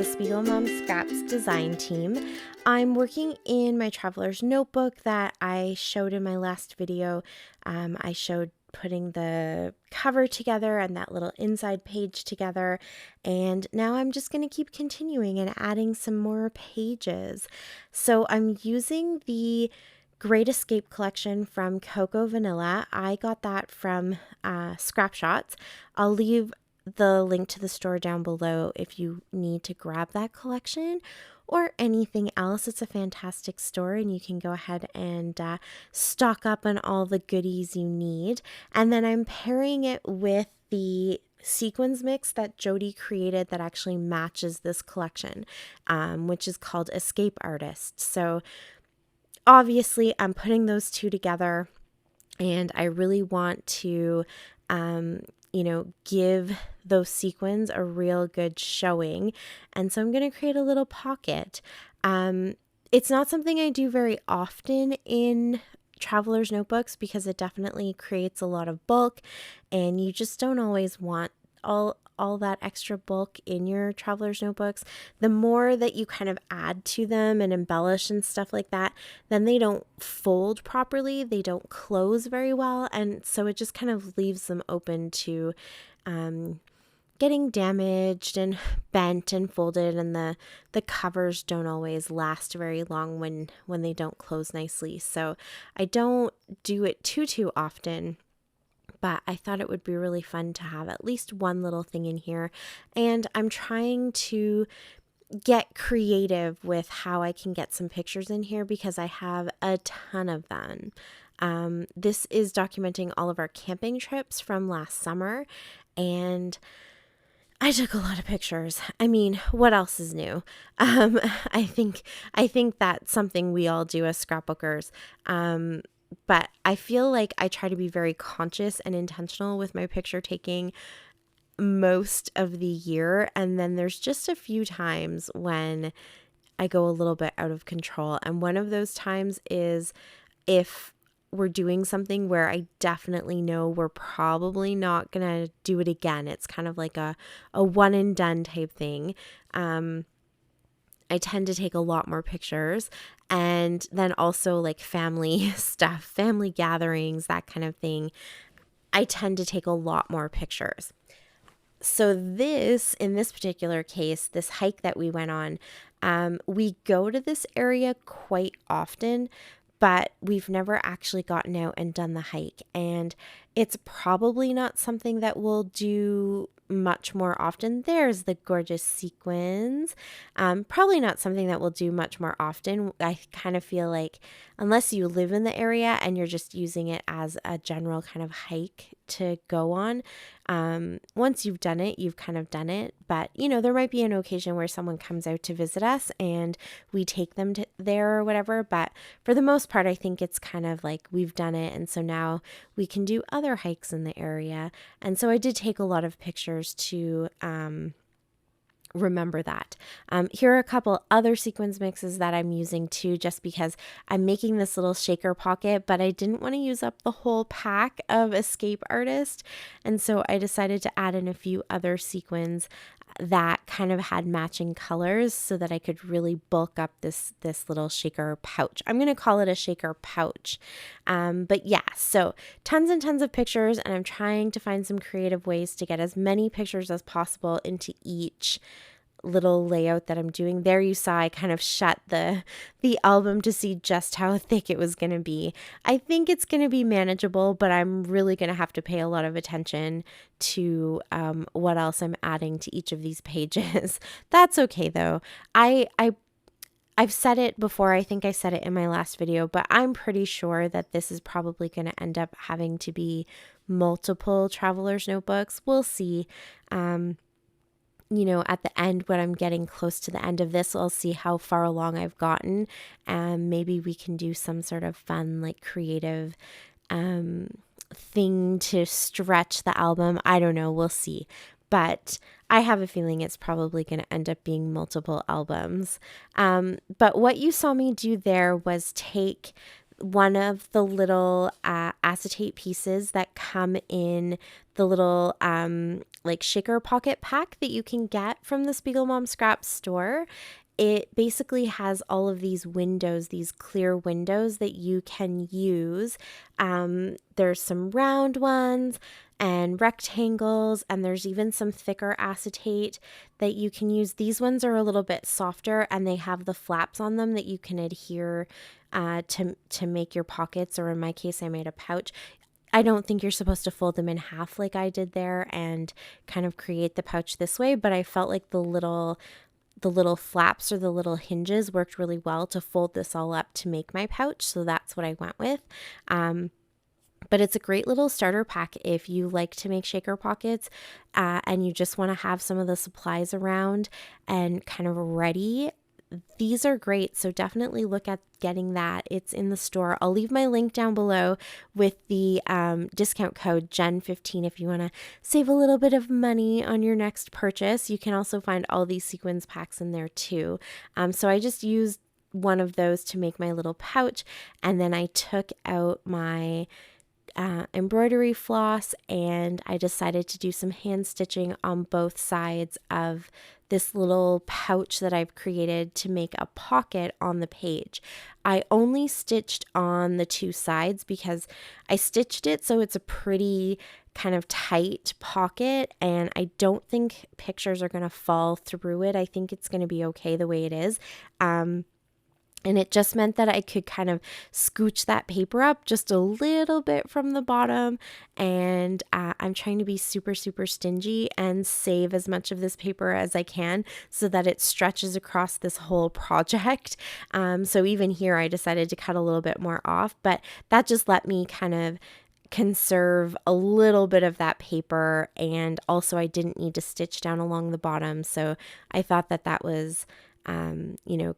the Spiegel Mom Scraps design team. I'm working in my traveler's notebook that I showed in my last video. I showed putting the cover together and that little inside page together, and now I'm just going to keep continuing and adding some more pages. So I'm using the Great Escape collection from Cocoa Vanilla. I got that from Scrapshots. I'll leave the link to the store down below if you need to grab that collection or anything else. It's a fantastic store, and you can go ahead and stock up on all the goodies you need. And then I'm pairing it with the sequins mix that Jody created that actually matches this collection, which is called Escape Artist. So obviously I'm putting those two together, and I really want to give those sequins a real good showing. And so I'm going to create a little pocket. It's not something I do very often in traveler's notebooks because it definitely creates a lot of bulk, and you just don't always want all that extra bulk in your traveler's notebooks. The more that you kind of add to them and embellish and stuff like that, then they don't fold properly, they don't close very well, and so it just kind of leaves them open to getting damaged and bent and folded, and the covers don't always last very long when they don't close nicely. So I don't do it too often, but I thought it would be really fun to have at least one little thing in here. And I'm trying to get creative with how I can get some pictures in here because I have a ton of them. This is documenting all of our camping trips from last summer, and I took a lot of pictures. I mean, what else is new? I think that's something we all do as scrapbookers. But I feel like I try to be very conscious and intentional with my picture taking most of the year. And then there's just a few times when I go a little bit out of control. And one of those times is if we're doing something where I definitely know we're probably not going to do it again. It's kind of like a one and done type thing. I tend to take a lot more pictures, and then also like family stuff, family gatherings, that kind of thing. I tend to take a lot more pictures. So in this particular case, this hike that we went on, we go to this area quite often, but we've never actually gotten out and done the hike. And it's probably not something that we'll do much more often. There's the gorgeous sequins. Probably not something that we'll do much more often. I kind of feel like unless you live in the area and you're just using it as a general kind of hike to go on, once you've done it, you've kind of done it. But, there might be an occasion where someone comes out to visit us and we take them there or whatever. But for the most part, I think it's kind of like we've done it. And so now we can do other hikes in the area. And so I did take a lot of pictures to remember that. Here are a couple other sequins mixes that I'm using too, just because I'm making this little shaker pocket, but I didn't want to use up the whole pack of Escape Artist. And so I decided to add in a few other sequins that kind of had matching colors so that I could really bulk up this little shaker pouch. I'm going to call it a shaker pouch. But yeah, so tons and tons of pictures, and I'm trying to find some creative ways to get as many pictures as possible into each little layout that I'm doing. There you saw I kind of shut the album to see just how thick it was going to be. I think it's going to be manageable, but I'm really going to have to pay a lot of attention to what else I'm adding to each of these pages. That's okay though. I've said it before. I think I said it in my last video, but I'm pretty sure that this is probably going to end up having to be multiple traveler's notebooks. We'll see. At the end, when I'm getting close to the end of this, I'll see how far along I've gotten, and maybe we can do some sort of fun, like creative thing to stretch the album. I don't know. We'll see. But I have a feeling it's probably going to end up being multiple albums. But what you saw me do there was take one of the little acetate pieces that come in the little like shaker pocket pack that you can get from the Spiegel Mom Scraps store. It basically has all of these windows, these clear windows that you can use. There's some round ones and rectangles, and there's even some thicker acetate that you can use. These ones are a little bit softer, and they have the flaps on them that you can adhere to make your pockets, or in my case, I made a pouch. I don't think you're supposed to fold them in half like I did there and kind of create the pouch this way, but I felt like the little flaps or the little hinges worked really well to fold this all up to make my pouch. So that's what I went with. But it's a great little starter pack if you like to make shaker pockets and you just want to have some of the supplies around and kind of ready. These are great. So definitely look at getting that. It's in the store. I'll leave my link down below with the discount code Jen15 if you want to save a little bit of money on your next purchase. You can also find all these sequins packs in there too. So I just used one of those to make my little pouch, and then I took out my embroidery floss and I decided to do some hand stitching on both sides of this little pouch that I've created to make a pocket on the page. I only stitched on the two sides because I stitched it so it's a pretty kind of tight pocket, and I don't think pictures are going to fall through it. I think it's going to be okay the way it is. And it just meant that I could kind of scooch that paper up just a little bit from the bottom. And I'm trying to be super, super stingy and save as much of this paper as I can so that it stretches across this whole project. So even here, I decided to cut a little bit more off, but that just let me kind of conserve a little bit of that paper. And also I didn't need to stitch down along the bottom. So I thought that that was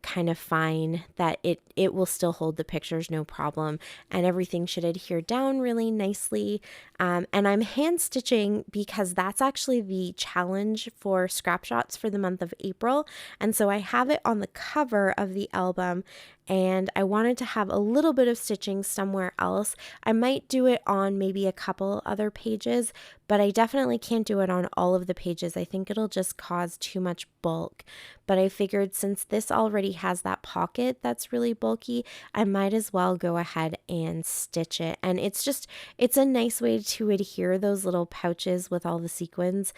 kind of fine, that it will still hold the pictures, no problem. And everything should adhere down really nicely. And I'm hand stitching because that's actually the challenge for scrap shots for the month of April. And so I have it on the cover of the album, and I wanted to have a little bit of stitching somewhere else. I might do it on maybe a couple other pages, but I definitely can't do it on all of the pages. I think it'll just cause too much bulk. But I figured since this already has that pocket that's really bulky, I might as well go ahead and stitch it. And it's a nice way to adhere those little pouches with all the sequins.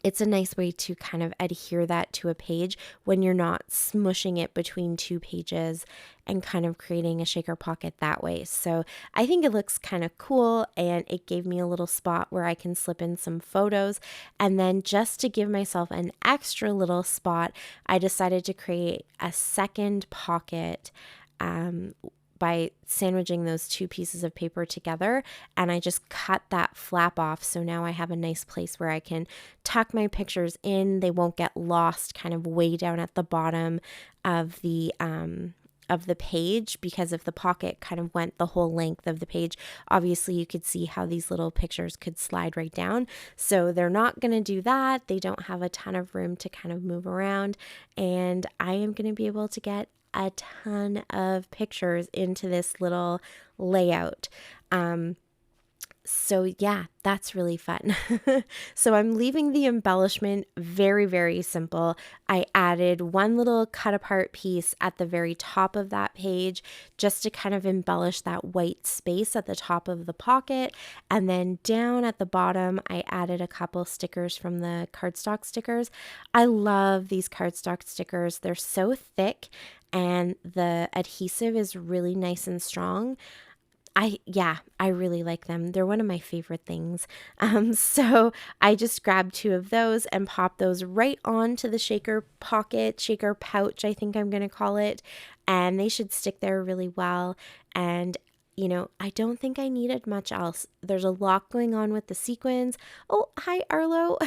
It's a nice way to kind of adhere that to a page when you're not smushing it between two pages and kind of creating a shaker pocket that way. So I think it looks kind of cool, and it gave me a little spot where I can slip in some photos. And then just to give myself an extra little spot, I decided to create a second pocket by sandwiching those two pieces of paper together, and I just cut that flap off. So now I have a nice place where I can tuck my pictures in. They won't get lost kind of way down at the bottom of the page, because if the pocket kind of went the whole length of the page, obviously you could see how these little pictures could slide right down. So they're not going to do that. They don't have a ton of room to kind of move around, and I am going to be able to get a ton of pictures into this little layout. So yeah, that's really fun. So I'm leaving the embellishment very, very simple. I added one little cut apart piece at the very top of that page just to kind of embellish that white space at the top of the pocket. And then down at the bottom, I added a couple stickers from the cardstock stickers. I love these cardstock stickers. They're so thick and the adhesive is really nice and strong. I really like them. They're one of my favorite things. So I just grabbed two of those and popped those right onto the shaker pocket, shaker pouch, I think I'm going to call it. And they should stick there really well. And I don't think I needed much else. There's a lot going on with the sequins. Oh, hi, Arlo.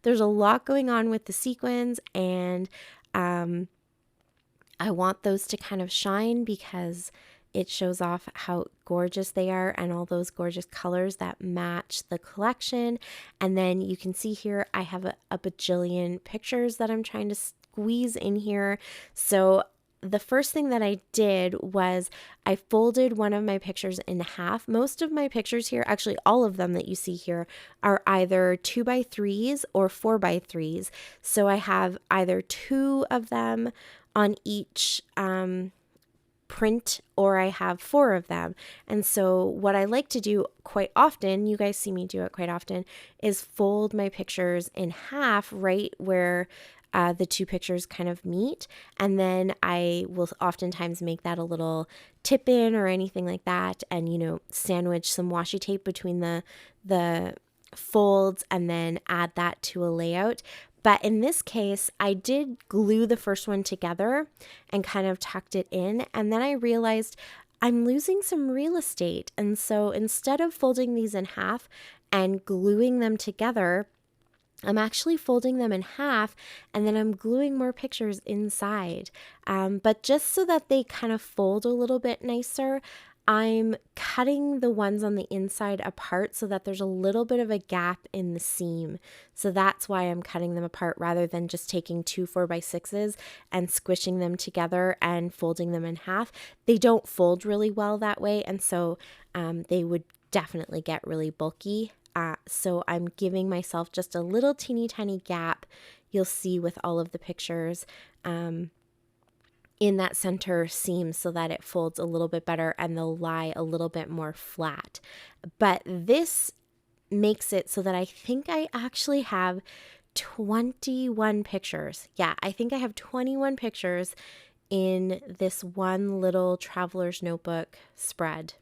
There's a lot going on with the sequins, and I want those to kind of shine because it shows off how gorgeous they are and all those gorgeous colors that match the collection. And then you can see here I have a bajillion pictures that I'm trying to squeeze in here. So the first thing that I did was I folded one of my pictures in half. Most of my pictures here, actually all of them that you see here, are either 2x3s or 4x3s. So I have either two of them on each print, or I have four of them. And so what I like to do quite often, you guys see me do it quite often, is fold my pictures in half right where the two pictures kind of meet. And then I will oftentimes make that a little tip in or anything like that, and, you know, sandwich some washi tape between the folds and then add that to a layout. But in this case, I did glue the first one together and kind of tucked it in. And then I realized I'm losing some real estate. And so instead of folding these in half and gluing them together, I'm actually folding them in half, and then I'm gluing more pictures inside. But just so that they kind of fold a little bit nicer, I'm cutting the ones on the inside apart so that there's a little bit of a gap in the seam. So that's why I'm cutting them apart rather than just taking two 4x6s and squishing them together and folding them in half. They don't fold really well that way, and so they would definitely get really bulky. So I'm giving myself just a little teeny tiny gap, you'll see with all of the pictures, in that center seam so that it folds a little bit better and they'll lie a little bit more flat. But this makes it so that I think I actually have 21 pictures. Yeah, I think I have 21 pictures in this one little traveler's notebook spread.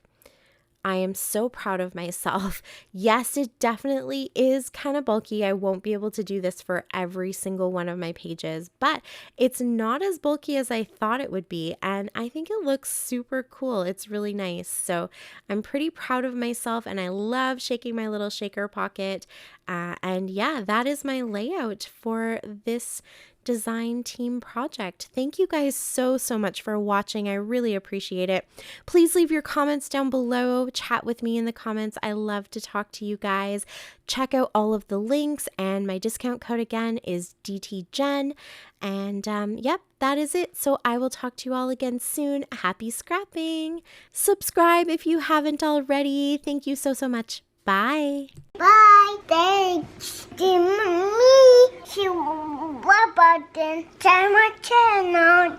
I am so proud of myself. Yes, it definitely is kind of bulky. I won't be able to do this for every single one of my pages, but it's not as bulky as I thought it would be. And I think it looks super cool. It's really nice. So I'm pretty proud of myself, and I love shaking my little shaker pocket. And yeah, that is my layout for this design team project. Thank you guys so much for watching. I really appreciate it. Please leave your comments down below. Chat with me in the comments. I love to talk to you guys. Check out all of the links, and my discount code again is DTGen. And yep, that is it. So I will talk to you all again soon. Happy scrapping. Subscribe if you haven't already. Thank you so much. Bye. Bye. Thanks to me. She button. Tell my channel.